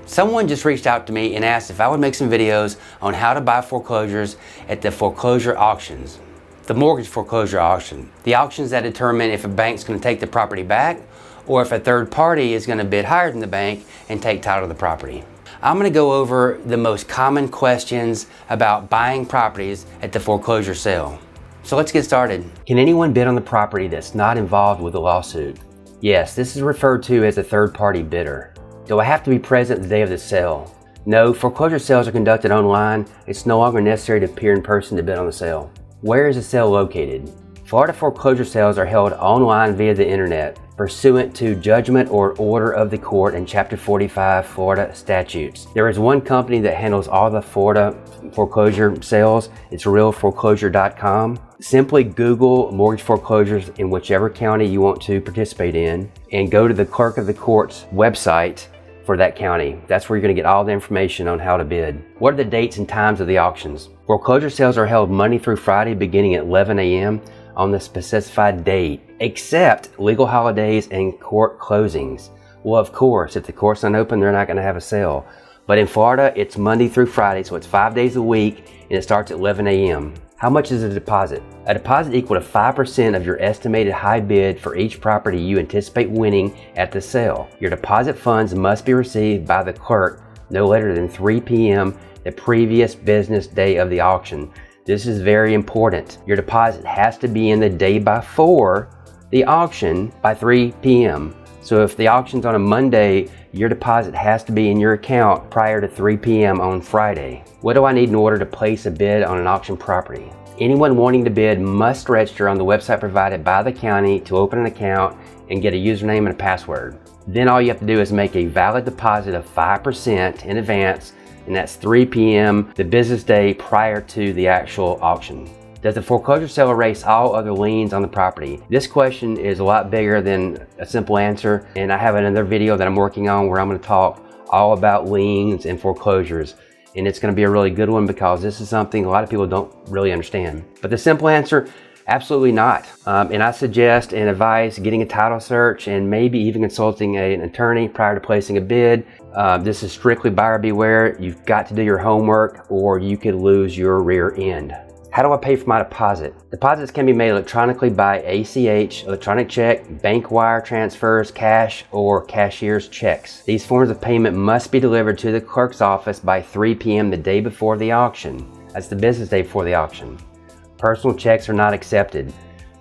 Someone just reached out to me and asked if I would make some videos on how to buy foreclosures at the foreclosure auctions. The mortgage foreclosure auction. The auctions that determine if a bank's going to take the property back or if a third party is going to bid higher than the bank and take title of the property. I'm going to go over the most common questions about buying properties at the foreclosure sale. So let's get started. Can anyone bid on the property that's not involved with a lawsuit? Yes, this is referred to as a third party bidder. Do I have to be present the day of the sale? No, foreclosure sales are conducted online. It's no longer necessary to appear in person to bid on the sale. Where is the sale located? Florida foreclosure sales are held online via the internet, pursuant to judgment or order of the court in Chapter 45 Florida statutes. There is one company that handles all the Florida foreclosure sales. It's realforeclosure.com. Simply Google mortgage foreclosures in whichever county you want to participate in and go to the clerk of the court's website for that county. That's where you're going to get all the information on how to bid. What are the dates and times of the auctions? Foreclosure sales are held Monday through Friday beginning at 11 a.m. on the specified date, except legal holidays and court closings. Well, of course, if the court's not open, they're not going to have a sale. But in Florida, it's Monday through Friday, so it's 5 days a week, and it starts at 11 a.m. How much is a deposit? A deposit equal to 5% of your estimated high bid for each property you anticipate winning at the sale. Your deposit funds must be received by the clerk no later than 3 p.m. the previous business day of the auction. This is very important. Your deposit has to be in the day before the auction by 3 p.m. So if the auction's on a Monday, your deposit has to be in your account prior to 3 p.m. on Friday. What do I need in order to place a bid on an auction property? Anyone wanting to bid must register on the website provided by the county to open an account and get a username and a password. Then all you have to do is make a valid deposit of 5% in advance, and that's 3 p.m. the business day prior to the actual auction. Does the foreclosure sale erase all other liens on the property? This question is a lot bigger than a simple answer, and I have another video that I'm working on where I'm going to talk all about liens and foreclosures. And it's going to be a really good one because this is something a lot of people don't really understand. But the simple answer, absolutely not. And I suggest and advise getting a title search and maybe even consulting an attorney prior to placing a bid. This is strictly buyer beware. You've got to do your homework or you could lose your rear end. How do I pay for my deposit? Deposits can be made electronically by ACH, electronic check, bank wire transfers, cash, or cashier's checks. These forms of payment must be delivered to the clerk's office by 3 p.m. the day before the auction. That's the business day before the auction. Personal checks are not accepted.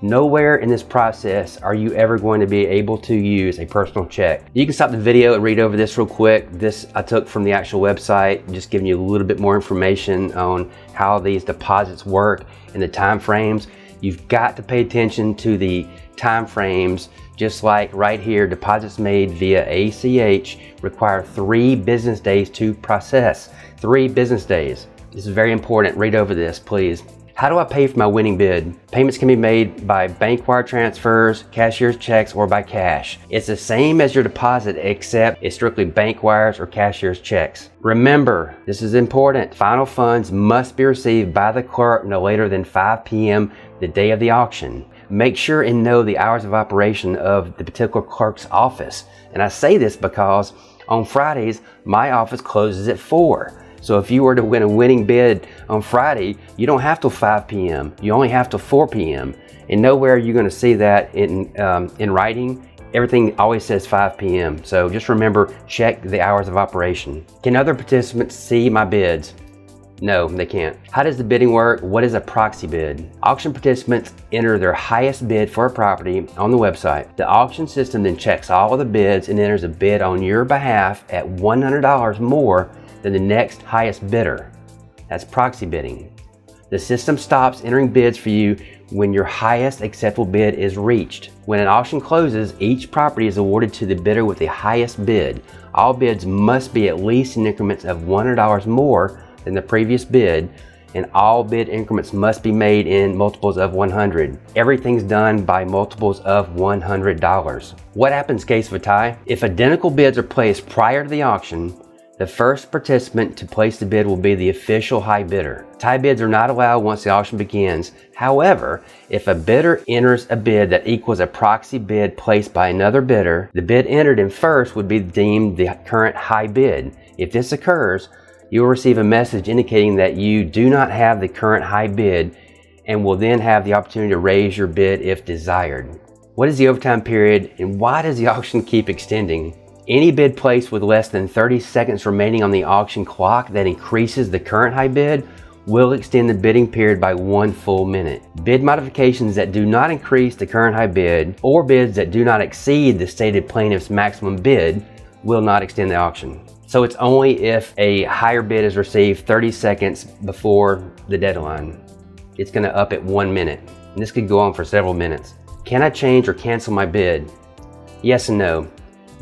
Nowhere in this process are you ever going to be able to use a personal check. You can stop the video and read over this real quick. This I took from the actual website, just giving you a little bit more information on how these deposits work and the time frames. You've got to pay attention to the time frames, just like right here, deposits made via ACH require 3 business days to process. 3 business days. This is very important. Read over this, please. How do I pay for my winning bid? Payments can be made by bank wire transfers, cashier's checks, or by cash. It's the same as your deposit except it's strictly bank wires or cashier's checks. Remember, this is important. Final funds must be received by the clerk no later than 5 p.m. the day of the auction. Make sure and know the hours of operation of the particular clerk's office. And I say this because on Fridays, my office closes at 4. So if you were to win a winning bid on Friday, you don't have till 5 p.m. You only have till 4 p.m. And nowhere you're going to see that in writing. Everything always says 5 p.m. So just remember, check the hours of operation. Can other participants see my bids? No, they can't. How does the bidding work? What is a proxy bid? Auction participants enter their highest bid for a property on the website. The auction system then checks all of the bids and enters a bid on your behalf at $100 more than the next highest bidder. That's proxy bidding. The system stops entering bids for you when your highest acceptable bid is reached. When an auction closes, each property is awarded to the bidder with the highest bid. All bids must be at least in increments of $100 more than the previous bid, and all bid increments must be made in multiples of 100. Everything's done by multiples of $100. What happens in case of a tie? If identical bids are placed prior to the auction, The first participant to place the bid will be the official high bidder. Tie bids are not allowed once the auction begins. However, if a bidder enters a bid that equals a proxy bid placed by another bidder, the bid entered in first would be deemed the current high bid. If this occurs, you will receive a message indicating that you do not have the current high bid and will then have the opportunity to raise your bid if desired. What is the overtime period and why does the auction keep extending? Any bid placed with less than 30 seconds remaining on the auction clock that increases the current high bid will extend the bidding period by 1 full minute. Bid modifications that do not increase the current high bid or bids that do not exceed the stated plaintiff's maximum bid will not extend the auction. So it's only if a higher bid is received 30 seconds before the deadline. It's going to up at 1 minute. And this could go on for several minutes. Can I change or cancel my bid? Yes and no.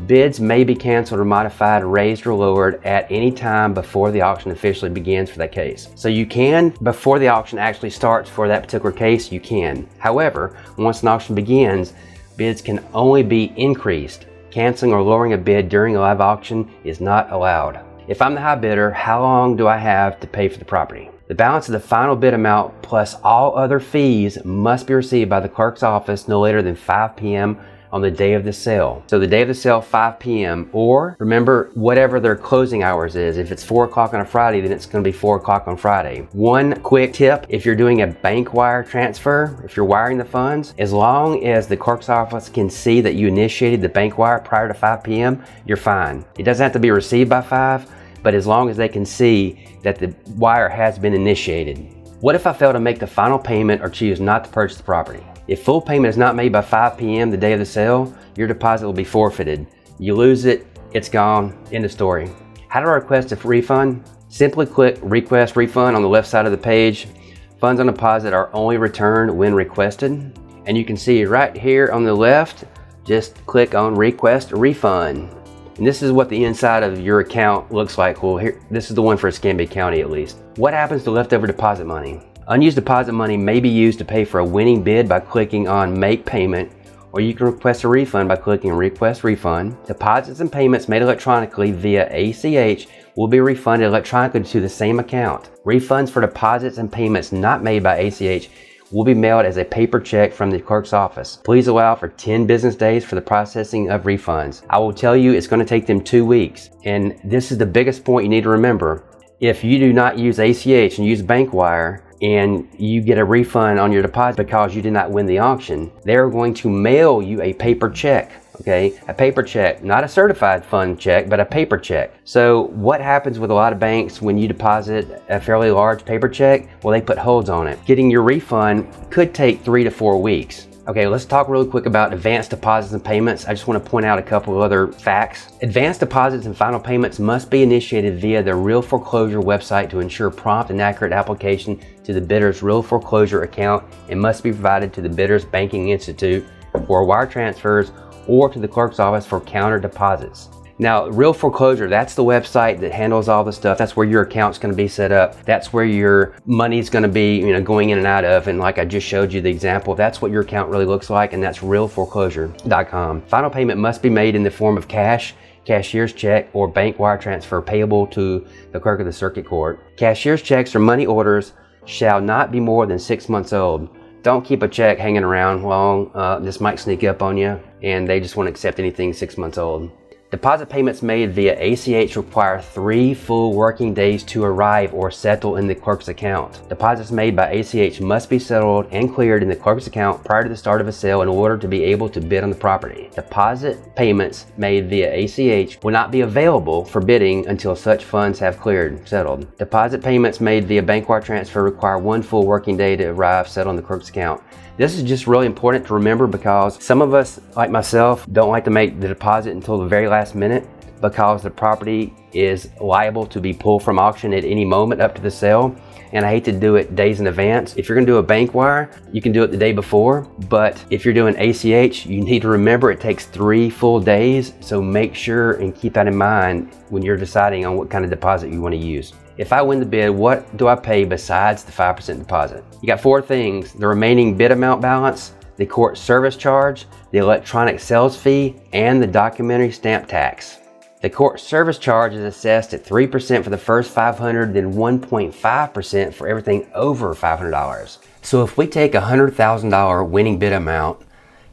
Bids may be canceled or modified, raised or lowered at any time before the auction officially begins for that case. So you can, before the auction actually starts for that particular case, you can. However, once an auction begins, bids can only be increased. Canceling or lowering a bid during a live auction is not allowed. If I'm the high bidder, how long do I have to pay for the property? The balance of the final bid amount plus all other fees must be received by the clerk's office no later than 5 p.m. on the day of the sale. So the day of the sale, 5 p.m. or remember whatever their closing hours is. If it's 4 o'clock on a Friday, then it's going to be 4 o'clock on Friday. One quick tip, if you're doing a bank wire transfer, if you're wiring the funds, as long as the clerk's office can see that you initiated the bank wire prior to 5 p.m., you're fine. It doesn't have to be received by 5, but as long as they can see that the wire has been initiated. What if I fail to make the final payment or choose not to purchase the property? If full payment is not made by 5 p.m. the day of the sale, your deposit will be forfeited. You lose it, it's gone, end of story. How do I request a refund? Simply click Request Refund on the left side of the page. Funds on deposit are only returned when requested. And you can see right here on the left, just click on Request a Refund. And this is what the inside of your account looks like. Well, here, this is the one for Escambia County at least. What happens to leftover deposit money? Unused deposit money may be used to pay for a winning bid by clicking on Make Payment, or you can request a refund by clicking Request Refund. Deposits and payments made electronically via ACH will be refunded electronically to the same account. Refunds for deposits and payments not made by ACH will be mailed as a paper check from the clerk's office. Please allow for 10 business days for the processing of refunds. I will tell you it's going to take them 2 weeks. And this is the biggest point you need to remember. If you do not use ACH and use bank wire, and you get a refund on your deposit because you did not win the auction, they're going to mail you a paper check, okay? A paper check, not a certified fund check, but a paper check. So what happens with a lot of banks when you deposit a fairly large paper check? Well, they put holds on it. Getting your refund could take 3 to 4 weeks. Okay, let's talk really quick about advanced deposits and payments. I just want to point out a couple of other facts. Advanced deposits and final payments must be initiated via the Real Foreclosure website to ensure prompt and accurate application to the bidder's Real Foreclosure account and must be provided to the bidder's banking institute for wire transfers or to the clerk's office for counter deposits. Now, Real Foreclosure, that's the website that handles all the stuff. That's where your account's going to be set up. That's where your money's going to be, going in and out of. And like I just showed you the example, that's what your account really looks like, and that's realforeclosure.com. Final payment must be made in the form of cash, cashier's check, or bank wire transfer payable to the clerk of the circuit court. Cashier's checks or money orders shall not be more than 6 months old. Don't keep a check hanging around long. This might sneak up on you, and they just won't accept anything 6 months old. Deposit payments made via ACH require 3 full working days to arrive or settle in the clerk's account. Deposits made by ACH must be settled and cleared in the clerk's account prior to the start of a sale in order to be able to bid on the property. Deposit payments made via ACH will not be available for bidding until such funds have cleared, settled. Deposit payments made via bank wire transfer require 1 full working day to arrive, settle in the clerk's account. This is just really important to remember because some of us, like myself, don't like to make the deposit until the very last minute because the property is liable to be pulled from auction at any moment up to the sale. And I hate to do it days in advance. If you're gonna do a bank wire, you can do it the day before. But if you're doing ACH, you need to remember it takes 3 full days. So make sure and keep that in mind when you're deciding on what kind of deposit you wanna use. If I win the bid, what do I pay besides the 5% deposit? You got 4 things: the remaining bid amount balance, the court service charge, the electronic sales fee, and the documentary stamp tax. The court service charge is assessed at 3% for the first $500, then 1.5% for everything over $500. So if we take a $100,000 winning bid amount,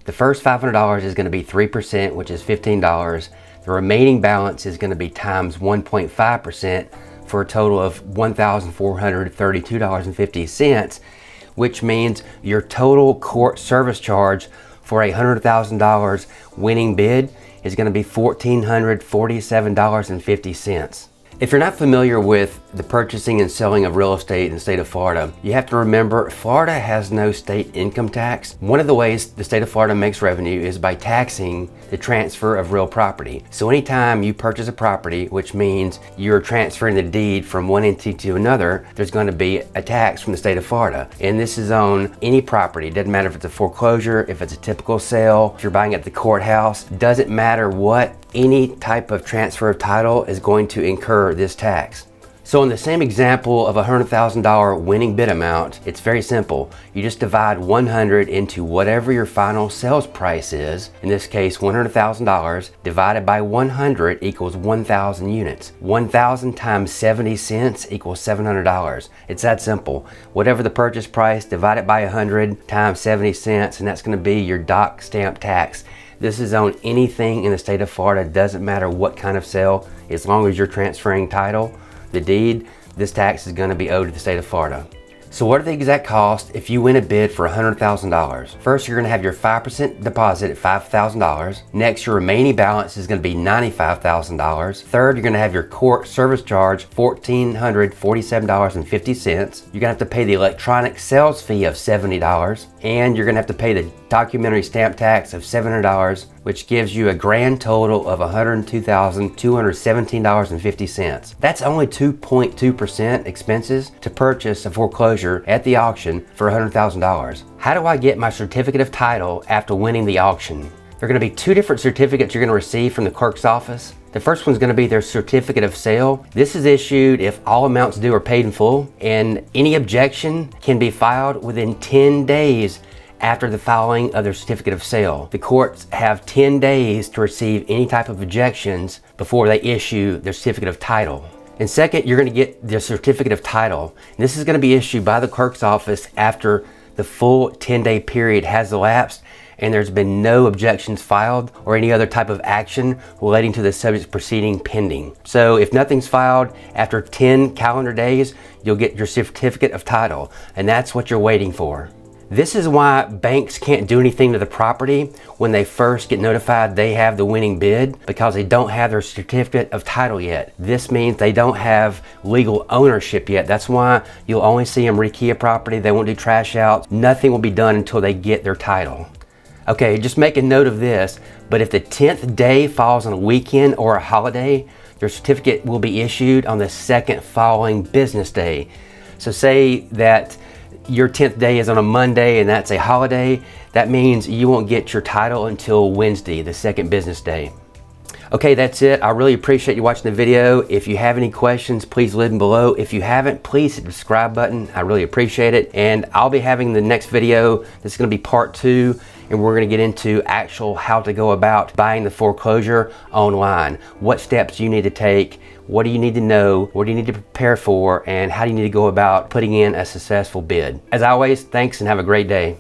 the first $500 is going to be 3%, which is $15. The remaining balance is going to be times 1.5% for a total of $1,432.50, which means your total court service charge for a $100,000 winning bid is going to be $1,447.50. If you're not familiar with the purchasing and selling of real estate in the state of Florida, you have to remember Florida has no state income tax. One of the ways the state of Florida makes revenue is by taxing the transfer of real property. So anytime you purchase a property, which means you're transferring the deed from one entity to another, there's going to be a tax from the state of Florida. And this is on any property. It doesn't matter if it's a foreclosure, if it's a typical sale, if you're buying at the courthouse, doesn't matter what, any type of transfer of title is going to incur this tax. So in the same example of a $100,000 winning bid amount, it's very simple. You just divide 100 into whatever your final sales price is. In this case, $100,000 divided by 100 equals 1,000 units. 1,000 times 70 cents equals $700. It's that simple. Whatever the purchase price, divide it by 100 times 70 cents, and that's going to be your dock stamp tax. This is on anything in the state of Florida. It doesn't matter what kind of sale, as long as you're transferring title, the deed, this tax is going to be owed to the state of Florida. So what are the exact costs if you win a bid for $100,000? First, you're going to have your 5% deposit at $5,000. Next, your remaining balance is going to be $95,000. Third, you're going to have your court service charge, $1,447.50. You're going to have to pay the electronic sales fee of $70. And you're going to have to pay the documentary stamp tax of $700, which gives you a grand total of $102,217.50. That's only 2.2% expenses to purchase a foreclosure at the auction for $100,000. How do I get my certificate of title after winning the auction? There are going to be two different certificates you're going to receive from the clerk's office. The first one's going to be their certificate of sale. This is issued if all amounts due are paid in full, and any objection can be filed within 10 days after the filing of their certificate of sale. The courts have 10 days to receive any type of objections before they issue their certificate of title. And second, you're going to get the certificate of title. And this is going to be issued by the clerk's office after the full 10-day period has elapsed and there's been no objections filed or any other type of action relating to the subject's proceeding pending. So if nothing's filed after 10 calendar days, you'll get your certificate of title, and that's what you're waiting for. This is why banks can't do anything to the property when they first get notified they have the winning bid, because they don't have their certificate of title yet. This means they don't have legal ownership yet. That's why you'll only see them rekey a property. They won't do trash outs. Nothing will be done until they get their title. Okay, just make a note of this, but if the 10th day falls on a weekend or a holiday, your certificate will be issued on the second following business day. So say that your 10th day is on a Monday and that's a holiday, that means you won't get your title until Wednesday, the second business day. Okay, that's it. I really appreciate you watching the video. If you have any questions, please leave them below. If you haven't, please hit the subscribe button. I really appreciate it. And I'll be having the next video. This is going to be part 2, and we're going to get into actual how to go about buying the foreclosure online. What steps you need to take, what do you need to know, what do you need to prepare for, and how do you need to go about putting in a successful bid. As always, thanks and have a great day.